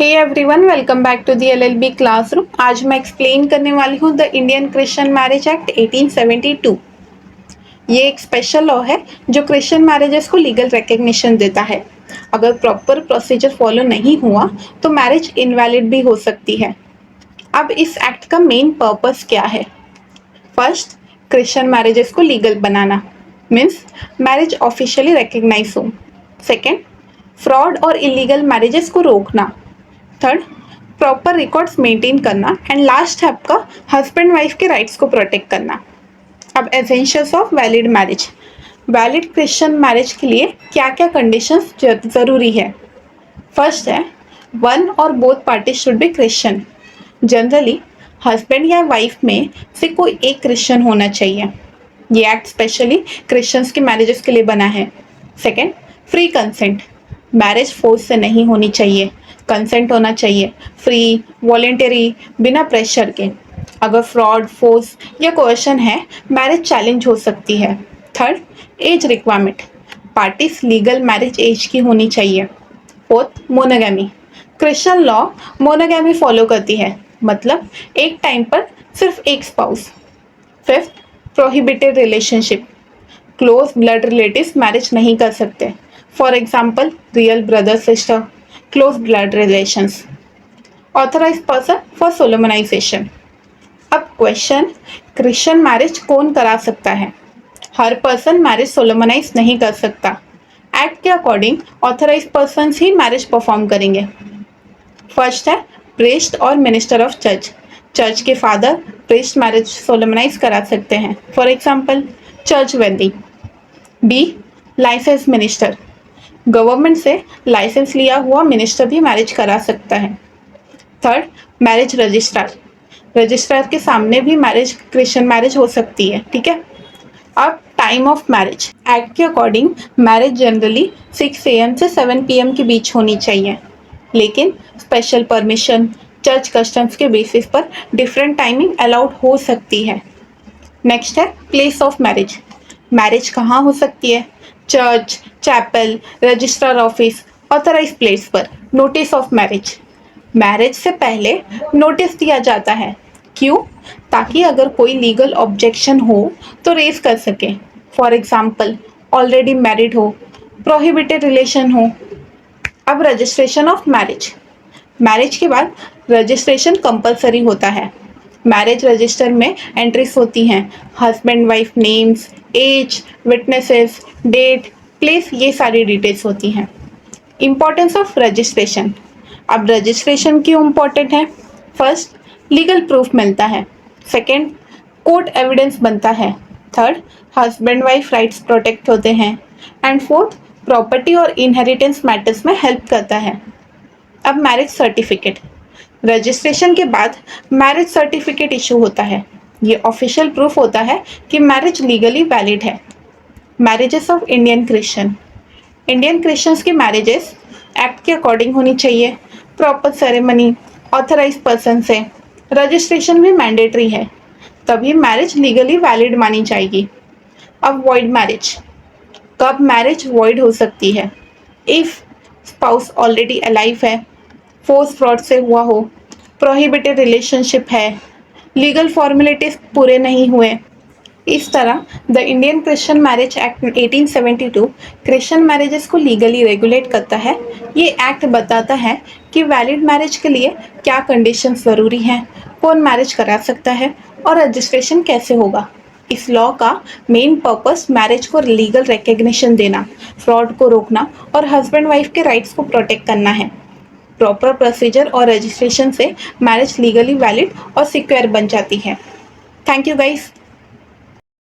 Hey everyone, welcome back to the LLB classroom. आज मैं explain करने वाली हूँ the Indian Christian marriage act 1872। ये एक स्पेशल लॉ है जो क्रिश्चियन मैरिजेस को लीगल रिकग्निशन देता है। अगर प्रॉपर प्रोसीजर फॉलो नहीं हुआ तो मैरिज इनवैलिड भी हो सकती है। अब इस एक्ट का मेन पर्पस क्या है? फर्स्ट, क्रिश्चियन मैरिजेस को लीगल बनाना, मीन्स मैरिज ऑफिशियली रिकग्नाइज हो। सेकेंड, फ्रॉड और इलीगल मैरिजेस को रोकना। थर्ड, प्रॉपर रिकॉर्ड्स मेंटेन करना। एंड लास्ट है आपका हस्बैंड वाइफ के राइट्स को प्रोटेक्ट करना। अब essentials of valid marriage. Valid Christian marriage के लिए क्या क्या कंडीशंस ज़रूरी है? फर्स्ट है, वन और both party should be Christian. Generally husband या वाइफ में से कोई एक क्रिश्चियन होना चाहिए। ये एक्ट स्पेशली क्रिश्चियंस के मैरिजेस के लिए बना है। Second, free consent. Marriage force से नहीं होनी चाहिए, कंसेंट होना चाहिए, फ्री, वॉलेंटरी, बिना प्रेशर के। अगर फ्रॉड, फोर्स या कोएशन है, मैरिज चैलेंज हो सकती है। Third, age requirement. Parties legal marriage age की होनी चाहिए। Fourth, monogamy. Christian law monogamy follow करती है, मतलब एक टाइम पर सिर्फ एक spouse. Fifth, prohibited relationship. Close blood relatives marriage नहीं कर सकते। For example, real brother sister, close blood relations. Authorised person for solemnisation. अब क्वेश्चन, क्रिश्चियन मैरिज कौन करा सकता है? हर पर्सन मैरिज सोलोमनाइज नहीं कर सकता। एक्ट के अकॉर्डिंग ऑथराइज्ड पर्सन ही मैरिज परफॉर्म करेंगे। फर्स्ट है, प्रीस्ट और मिनिस्टर ऑफ चर्च। चर्च के फादर प्रीस्ट मैरिज सोलोमनाइज करा सकते हैं। For example, church wedding. B, licence minister. Government से लाइसेंस लिया हुआ मिनिस्टर भी मैरिज करा सकता है। Third, marriage registrar. रजिस्ट्रार के सामने भी मैरिज, क्रिश्चियन मैरिज हो सकती है। ठीक है। अब टाइम ऑफ मैरिज। एक्ट के अकॉर्डिंग मैरिज जनरली 6 AM से 7 PM के बीच होनी चाहिए, लेकिन स्पेशल परमिशन, चर्च कस्टम्स के बेसिस पर डिफरेंट टाइमिंग अलाउड हो सकती है। नेक्स्ट है प्लेस ऑफ मैरिज। मैरिज कहाँ हो सकती है? Church, chapel, registrar office, authorise place पर। Notice of marriage. मैरिज से पहले नोटिस दिया जाता है। क्यों? ताकि अगर कोई लीगल ऑब्जेक्शन हो तो रेज कर सके। फॉर एग्जाम्पल, ऑलरेडी मैरिड हो, प्रोहिबिटेड रिलेशन हो। अब रजिस्ट्रेशन ऑफ मैरिज। मैरिज के बाद रजिस्ट्रेशन कंपलसरी होता है। मैरिज रजिस्टर में एंट्रीज होती हैं, husband wife names, age, witnesses, date, place, ये सारी डिटेल्स होती हैं। Importance of registration. अब रजिस्ट्रेशन क्यों इम्पोर्टेंट है? फर्स्ट, लीगल प्रूफ मिलता है। सेकेंड, कोर्ट एविडेंस बनता है। Third, husband wife rights protect होते हैं। एंड फोर्थ, प्रॉपर्टी और इनहेरिटेंस मैटर्स में हेल्प करता है। अब मैरिज सर्टिफिकेट। रजिस्ट्रेशन के बाद मैरिज सर्टिफिकेट इशू होता है। ये ऑफिशियल प्रूफ होता है कि मैरिज लीगली वैलिड है। Marriages of Indian Christian. Indian Christians की मैरिजेस एक्ट के अकॉर्डिंग होनी चाहिए, प्रॉपर सेरेमनी, ऑथराइज पर्सन से। रजिस्ट्रेशन भी मैंडेटरी है, तभी मैरिज लीगली वैलिड मानी जाएगी। अब वॉइड मैरिज। कब मैरिज वॉइड हो सकती है? इफ स्पाउस ऑलरेडी अलाइव है, फोर्स फ्रॉड से हुआ हो, प्रोहिबिटेड रिलेशनशिप है, लीगल फॉर्मेलिटीज पूरे नहीं हुए। इस तरह the Indian Christian marriage act 1872 Christian marriages को लीगली रेगुलेट करता है। ये एक्ट बताता है कि वैलिड मैरिज के लिए क्या कंडीशंस ज़रूरी हैं, कौन मैरिज करा सकता है और रजिस्ट्रेशन कैसे होगा। इस लॉ का मेन पर्पस मैरिज को लीगल रिकग्निशन देना, फ्रॉड को रोकना और हस्बैंड वाइफ के राइट्स को प्रोटेक्ट करना है। प्रॉपर प्रोसीजर और रजिस्ट्रेशन से मैरिज लीगली वैलिड और सिक्योर बन जाती है। Thank you guys.